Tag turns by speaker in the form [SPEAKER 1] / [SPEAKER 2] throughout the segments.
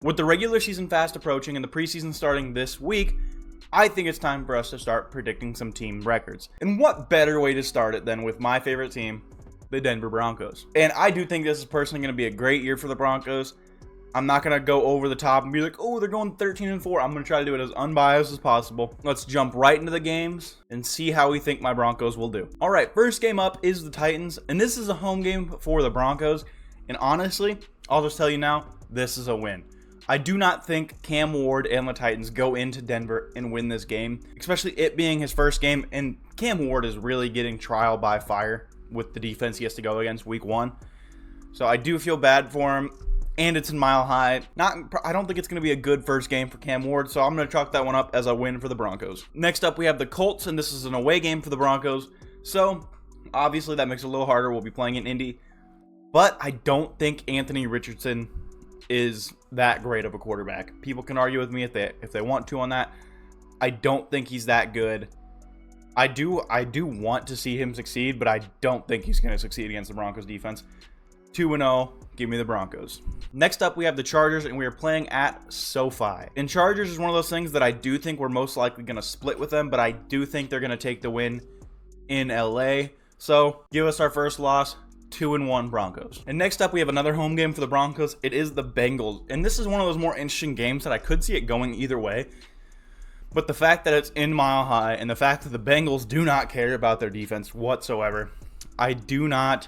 [SPEAKER 1] With the regular season fast approaching and the preseason starting this week, I think it's time for us to start predicting some team records. And what better way to start it than with my favorite team, the Denver Broncos. And I do think this is personally going to be a great year for the Broncos. I'm not going to go over the top and be like, oh, they're going 13-4. I'm going to try to do it as unbiased as possible. Let's jump right into the games and see how we think my Broncos will do. All right, first game up is the Titans, and this is a home game for the Broncos. And honestly, I'll just tell you now, this is a win. I do not think Cam Ward and the Titans go into Denver and win this game, especially it being his first game. And Cam Ward is really getting trial by fire with the defense he has to go against week 1. So I do feel bad for him. And it's in Mile High. I don't think it's going to be a good first game for Cam Ward, so I'm going to chalk that one up as a win for the Broncos. Next up, we have the Colts, and this is an away game for the Broncos. So, obviously, that makes it a little harder. We'll be playing in Indy. But I don't think Anthony Richardson is that great of a quarterback. People can argue with me if they want to on that. I don't think he's that good. I do want to see him succeed, but I don't think he's going to succeed against the Broncos defense. 2-0, give me the Broncos. Next up, we have the Chargers, and we are playing at SoFi. And Chargers is one of those things that I do think we're most likely going to split with them, but I do think they're going to take the win in LA. So, give us our first loss, 2-1 Broncos. And next up, we have another home game for the Broncos. It is the Bengals. And this is one of those more interesting games that I could see it going either way. But the fact that it's in Mile High, and the fact that the Bengals do not care about their defense whatsoever, I do not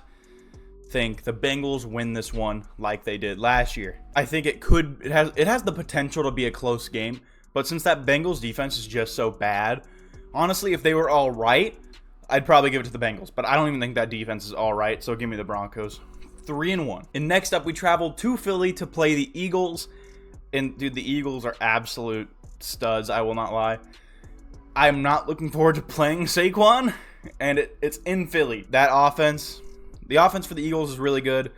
[SPEAKER 1] think the Bengals win this one like they did last year. I think it has the potential to be a close game, but since that Bengals defense is just so bad, honestly, if they were all right, I'd probably give it to the Bengals, but I don't even think that defense is all right, so give me the Broncos. 3-1. And next up, we traveled to Philly to play the Eagles, and dude, the Eagles are absolute studs, I will not lie. I'm not looking forward to playing Saquon, and it's in Philly. The offense for the Eagles is really good.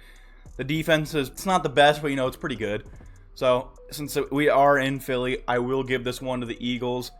[SPEAKER 1] The defense it's not the best, but it's pretty good. So since we are in Philly, I will give this one to the Eagles.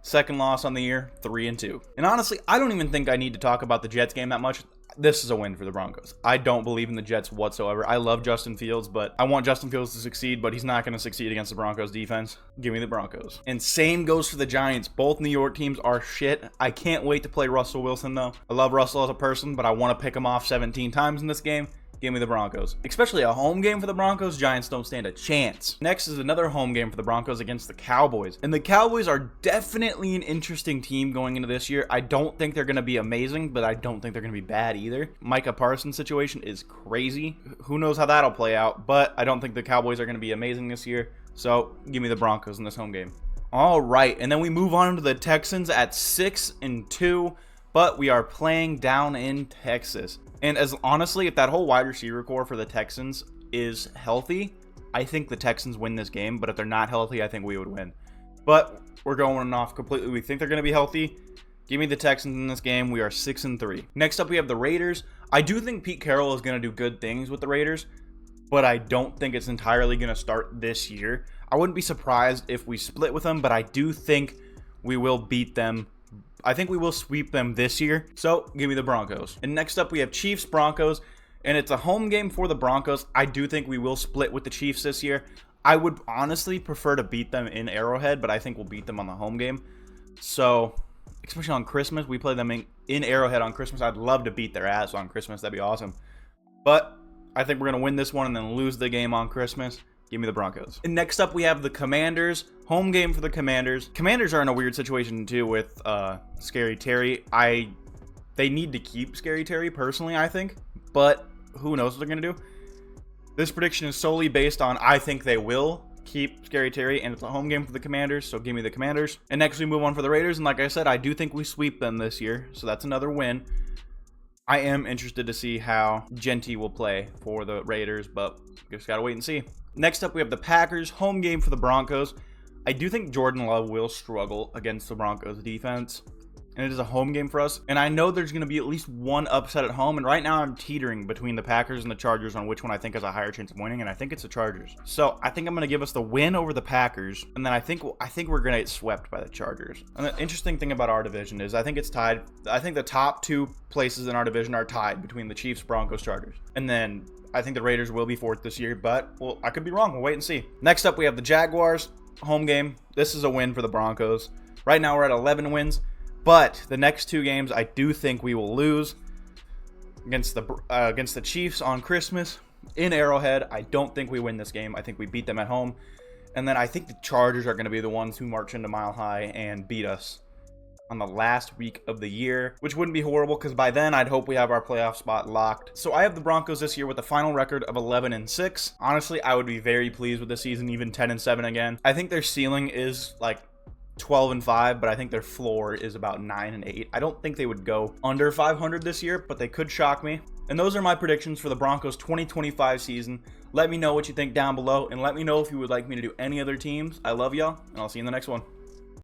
[SPEAKER 1] Second loss on the year, 3-2. And honestly, I don't even think I need to talk about the Jets game that much. This is a win for the Broncos. I don't believe in the Jets whatsoever. I love Justin Fields, but I want Justin Fields to succeed, but he's not going to succeed against the Broncos defense. Give me the Broncos. And same goes for the Giants. Both New York teams are shit. I can't wait to play Russell Wilson, though. I love Russell as a person, but I want to pick him off 17 times in this game. Give me the Broncos. Especially a home game for the Broncos, Giants don't stand a chance. Next is another home game for the Broncos against the Cowboys. And the Cowboys are definitely an interesting team going into this year. I don't think they're going to be amazing, but I don't think they're going to be bad either. Micah Parsons' situation is crazy. Who knows how that'll play out, but I don't think the Cowboys are going to be amazing this year. So give me the Broncos in this home game. All right, and then we move on to the Texans at 6-2, but we are playing down in Texas. And as honestly, if that whole wide receiver core for the Texans is healthy, I think the Texans win this game. But if they're not healthy, I think we would win. But we're going off completely. We think they're going to be healthy. Give me the Texans in this game. We are 6-3. Next up, we have the Raiders. I do think Pete Carroll is going to do good things with the Raiders, but I don't think it's entirely going to start this year. I wouldn't be surprised if we split with them, but I do think we will beat them. I think we will sweep them this year, so give me the Broncos. And next up, we have Chiefs-Broncos, and it's a home game for the Broncos. I do think we will split with the Chiefs this year. I would honestly prefer to beat them in Arrowhead, but I think we'll beat them on the home game. So, especially on Christmas, we play them in Arrowhead on Christmas. I'd love to beat their ass on Christmas. That'd be awesome. But I think we're going to win this one and then lose the game on Christmas. Give me the Broncos. And next up, we have the Commanders. Home game for the Commanders. Commanders are in a weird situation, too, with Scary Terry. They need to keep Scary Terry, personally, I think. But who knows what they're going to do. This prediction is solely based on I think they will keep Scary Terry, and it's a home game for the Commanders, so give me the Commanders. And next, we move on for the Raiders. And like I said, I do think we sweep them this year, so that's another win. I am interested to see how Genty will play for the Raiders, but just got to wait and see. Next up, we have the Packers. Home game for the Broncos. I do think Jordan Love will struggle against the Broncos defense, and it is a home game for us. And I know there's going to be at least one upset at home, and right now I'm teetering between the Packers and the Chargers on which one I think has a higher chance of winning, and I think it's the Chargers. So I think I'm going to give us the win over the Packers, and then I think we're going to get swept by the Chargers. And the interesting thing about our division is I think it's tied. I think the top two places in our division are tied between the Chiefs, Broncos, Chargers. And then I think the Raiders will be 4th this year, but well, I could be wrong. We'll wait and see. Next up, we have the Jaguars. Home game. This is a win for the Broncos. Right now, we're at 11 wins, but the next 2 games, I do think we will lose against the Chiefs on Christmas in Arrowhead. I don't think we win this game. I think we beat them at home. And then I think the Chargers are going to be the ones who march into Mile High and beat us on the last week of the year, which wouldn't be horrible because by then I'd hope we have our playoff spot locked. So I have the Broncos this year with a final record of 11-6. Honestly, I would be very pleased with the season, even 10-7 again. I think their ceiling is like 12-5, but I think their floor is about 9-8. I don't think they would go under 500 this year, but they could shock me. And those are my predictions for the Broncos 2025 season. Let me know what you think down below, and let me know if you would like me to do any other teams. I love y'all, and I'll see you in the next one.